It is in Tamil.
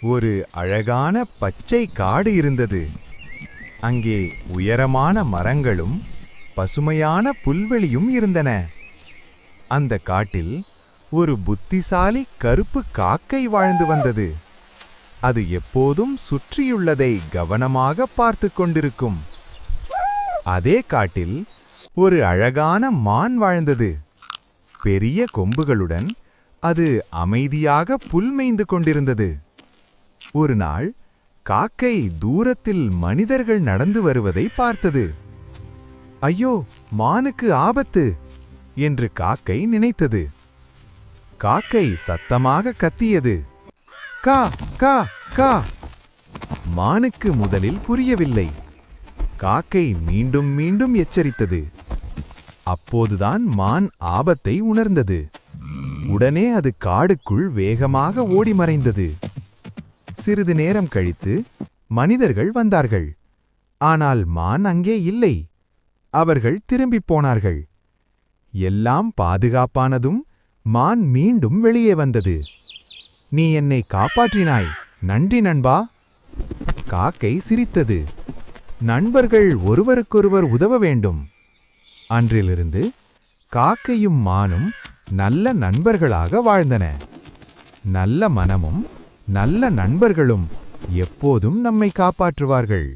ஒரு அழகான பச்சை காடு இருந்தது. அங்கே உயரமான மரங்களும் பசுமையான புல்வெளியும் இருந்தன. அந்த காட்டில் ஒரு புத்திசாலி கருப்பு காக்கை வாழ்ந்து வந்தது. அது எப்போதும் சுற்றியுள்ளதை கவனமாக பார்த்து கொண்டிருக்கும். அதே காட்டில் ஒரு அழகான மான் வாழ்ந்தது. பெரிய கொம்புகளுடன் அது அமைதியாக புல் மேய்ந்து கொண்டிருந்தது. ஒரு நாள் காக்கை தூரத்தில் மனிதர்கள் நடந்து வருவதை பார்த்தது. ஐயோ, மானுக்கு ஆபத்து என்று காக்கை நினைத்தது. காக்கை சத்தமாக கத்தியது, கா கா கா. மானுக்கு முதலில் புரியவில்லை. காக்கை மீண்டும் மீண்டும் எச்சரித்தது. அப்போதுதான் மான் ஆபத்தை உணர்ந்தது. உடனே அது காடுக்குள் வேகமாக ஓடி மறைந்தது. சிறிது நேரம் கழித்து மனிதர்கள் வந்தார்கள். ஆனால் மான் அங்கே இல்லை. அவர்கள் திரும்பிப் போனார்கள். எல்லாம் பாதுகாப்பானதும் மான் மீண்டும் வெளியே வந்தது. நீ என்னை காப்பாற்றினாய், நன்றி நண்பா. காக்கை சிரித்தது. நண்பர்கள் ஒருவருக்கொருவர் உதவ வேண்டும். அன்றிலிருந்து காக்கையும் மானும் நல்ல நண்பர்களாக வாழ்ந்தன. நல்ல மனமும் நல்ல நண்பர்களும் எப்போதும் நம்மை காப்பாற்றுவார்கள்.